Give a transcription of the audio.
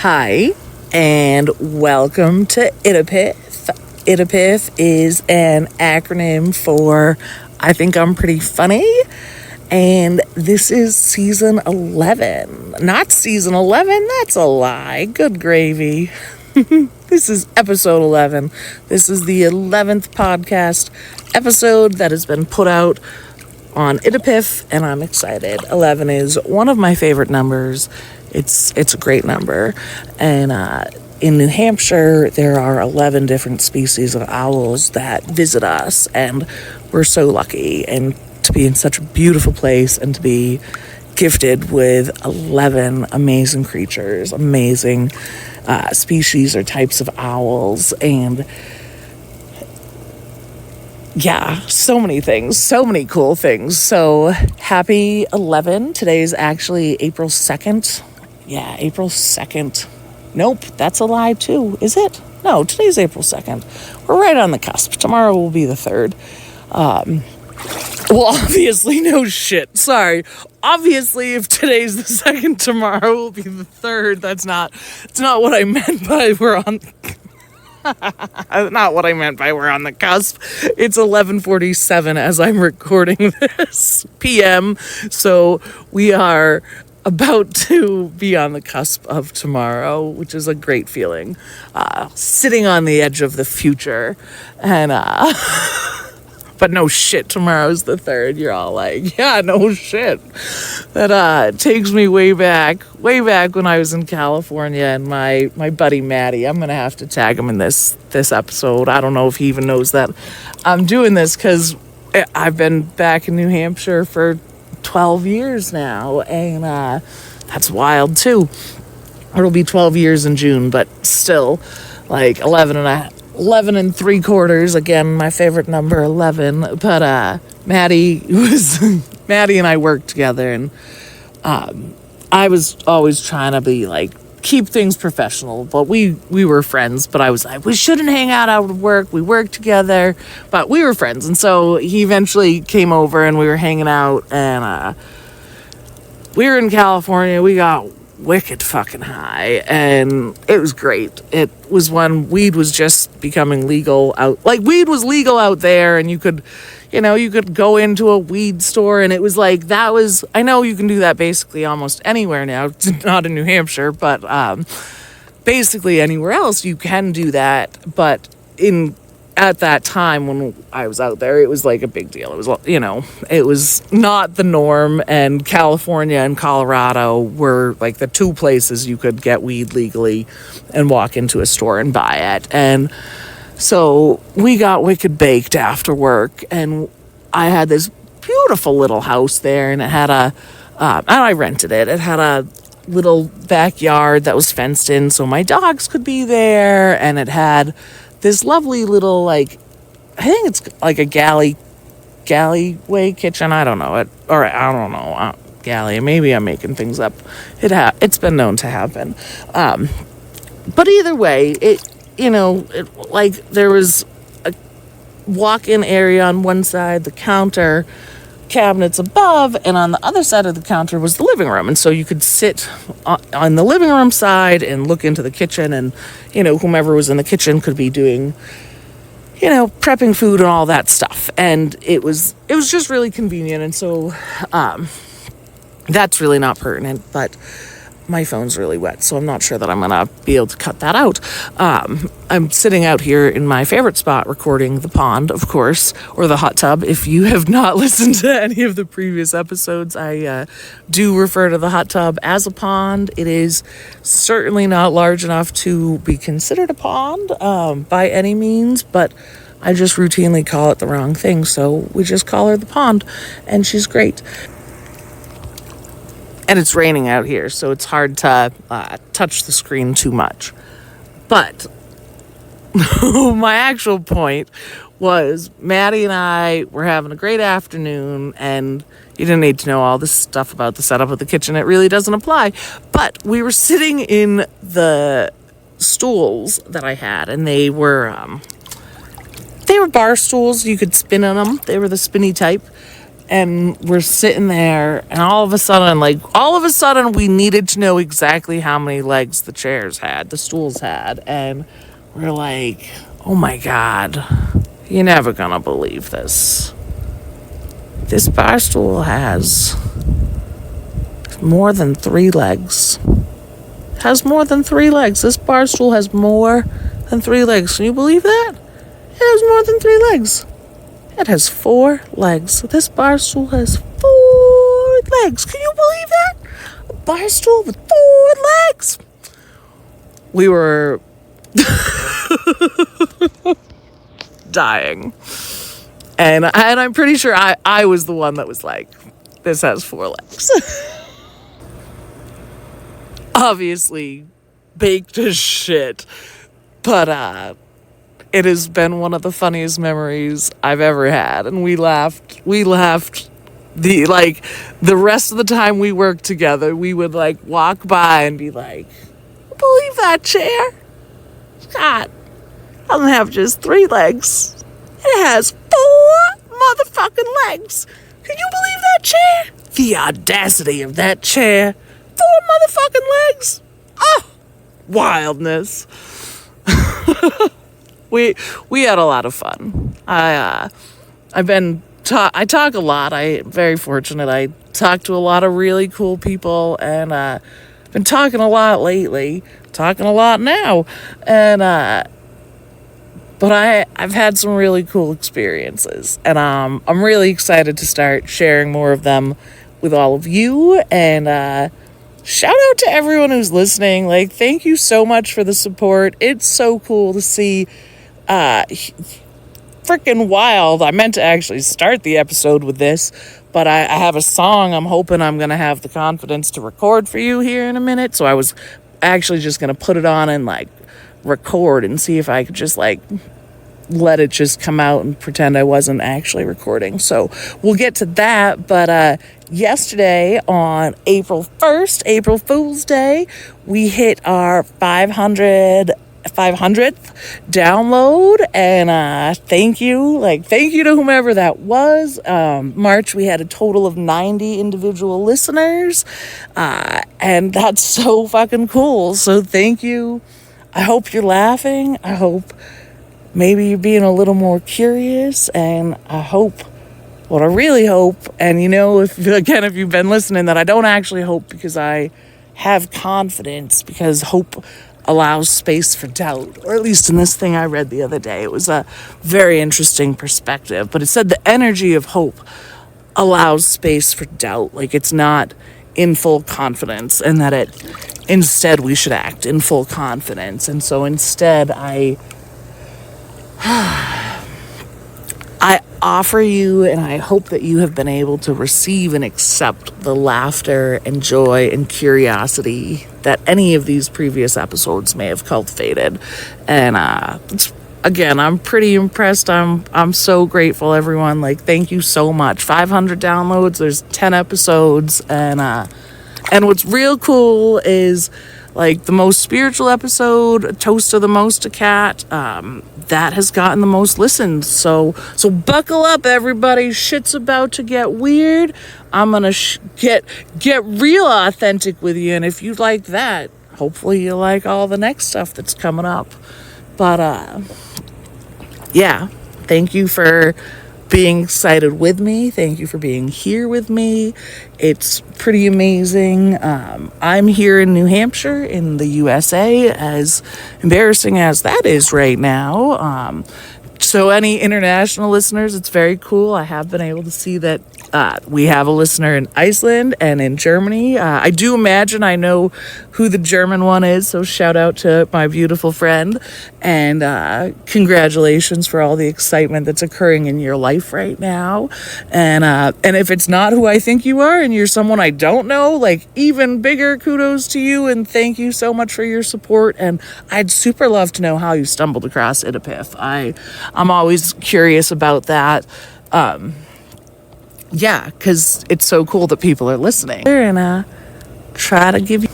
Hi, and welcome to ITIPF. ITIPF is an acronym for I think I'm pretty funny, and this is season 11. Not season 11, that's a lie. Good gravy. This is episode 11. This is the 11th podcast episode that has been put out on ITIPF, and I'm excited. 11 is one of my favorite numbers. It's a great number. And in New Hampshire, there are 11 different species of owls that visit us, and we're so lucky and to be in such a beautiful place and to be gifted with 11 amazing creatures, amazing species or types of owls, and yeah, so many things, so many cool things. So happy 11. Today's actually April 2nd. Yeah, April 2nd. Nope, that's a lie too, is it? No, today's April 2nd. We're right on the cusp. Tomorrow will be the 3rd. Well, obviously, no shit. Sorry. Obviously, if today's the 2nd, tomorrow will be the 3rd. It's not what I meant by we're on... Not what I meant by we're on the cusp. It's 11:47 as I'm recording this PM. So we are about to be on the cusp of tomorrow, which is a great feeling. Sitting on the edge of the future. And, but no shit, tomorrow's the 3rd. You're all like, yeah, no shit. That takes me way back when I was in California, and my buddy Maddie, I'm going to have to tag him in this episode. I don't know if he even knows that I'm doing this, because I've been back in New Hampshire for 12 years now, and that's wild too. It'll be 12 years in June, but still, like 11 and 3/4, again, my favorite number, 11. But Maddie and I worked together, and I was always trying to be like, keep things professional, but we were friends. But I was like, we shouldn't hang out of work. We worked together, but we were friends. And so he eventually came over, and we were hanging out, and we were in California. We got wicked fucking high, and it was great. It was when weed was just becoming legal out, like weed was legal out there, and you could go into a weed store, and it was like, that was, I know you can do that basically almost anywhere now. It's not in New Hampshire, but basically anywhere else you can do that. But at that time when I was out there, it was like a big deal. It was, it was not the norm, and California and Colorado were like the two places you could get weed legally and walk into a store and buy it. And so we got wicked baked after work, and I had this beautiful little house there, and it had and I rented it. It had a little backyard that was fenced in so my dogs could be there, and it had this lovely little, like, I think it's like a galleyway kitchen. I don't know it, or I don't know, galley. Maybe I'm making things up. It's been known to happen. But either way, like there was a walk-in area on one side, the counter, cabinets above, and on the other side of the counter was the living room. And so you could sit on the living room side and look into the kitchen, and whomever was in the kitchen could be doing prepping food and all that stuff. And it was just really convenient. And so that's really not pertinent, but my phone's really wet, so I'm not sure that I'm going to be able to cut that out. I'm sitting out here in my favorite spot recording the pond, of course, or the hot tub. If you have not listened to any of the previous episodes, I do refer to the hot tub as a pond. It is certainly not large enough to be considered a pond by any means, but I just routinely call it the wrong thing, so we just call her the pond, and she's great. And it's raining out here, so it's hard to touch the screen too much. But my actual point was Maddie and I were having a great afternoon, and you didn't need to know all this stuff about the setup of the kitchen. It really doesn't apply. But we were sitting in the stools that I had, and they were bar stools. You could spin on them. They were the spinny type. And we're sitting there, and all of a sudden, we needed to know exactly how many legs the stools had. And we're like, oh my God, you're never gonna believe this. This bar stool has more than 3 legs. It has more than 3 legs. This bar stool has more than 3 legs. Can you believe that? It has more than 3 legs. It has 4 legs. This bar stool has 4 legs. Can you believe that? A bar stool with 4 legs. We were dying. And I'm pretty sure I was the one that was like, this has 4 legs. Obviously, baked as shit. But, it has been one of the funniest memories I've ever had. And we laughed. The rest of the time we worked together, we would walk by and be like, believe that chair? God, doesn't have just 3 legs. It has 4 motherfucking legs. Can you believe that chair? The audacity of that chair. 4 motherfucking legs. Oh, wildness. We had a lot of fun. I talk a lot. I'm very fortunate. I talk to a lot of really cool people, and been talking a lot lately. Talking a lot now, and but I've had some really cool experiences, and I'm really excited to start sharing more of them with all of you. And shout out to everyone who's listening. Thank you so much for the support. It's so cool to see. Freaking wild. I meant to actually start the episode with this, but I have a song I'm hoping I'm going to have the confidence to record for you here in a minute. So I was actually just going to put it on and record and see if I could just let it just come out and pretend I wasn't actually recording. So we'll get to that. But yesterday on April 1st, April Fool's Day, we hit our 500th download, and thank you to whomever that was. March, we had a total of 90 individual listeners, and that's so fucking cool. So thank you. I hope you're laughing. I hope maybe you're being a little more curious, and I really hope, and if you've been listening, that I don't actually hope because I have confidence, because hope allows space for doubt, or at least in this thing I read the other day. It was a very interesting perspective, but it said the energy of hope allows space for doubt. It's not in full confidence, and that instead we should act in full confidence. And so instead I offer you, and I hope that you have been able to receive and accept the laughter and joy and curiosity that any of these previous episodes may have cultivated. And again, I'm pretty impressed. I'm so grateful, everyone. Thank you so much. 500 downloads. There's 10 episodes, and what's real cool is the most spiritual episode, Toast of the Most Cat, that has gotten the most listens. So buckle up, everybody. Shit's about to get weird. I'm gonna get real authentic with you, and if you like that, hopefully you like all the next stuff that's coming up. But yeah, thank you for being excited with me. Thank you for being here with me. It's pretty amazing. I'm here in New Hampshire in the USA, as embarrassing as that is right now. So any international listeners, it's very cool. I have been able to see that we have a listener in Iceland and in Germany. I do imagine I know who the German one is, so shout out to my beautiful friend, and congratulations for all the excitement that's occurring in your life right now. And if it's not who I think you are and you're someone I don't know, even bigger kudos to you, and thank you so much for your support. And I'd super love to know how you stumbled across ITIPF. I'm always curious about that. Yeah, because it's so cool that people are listening. And try to give you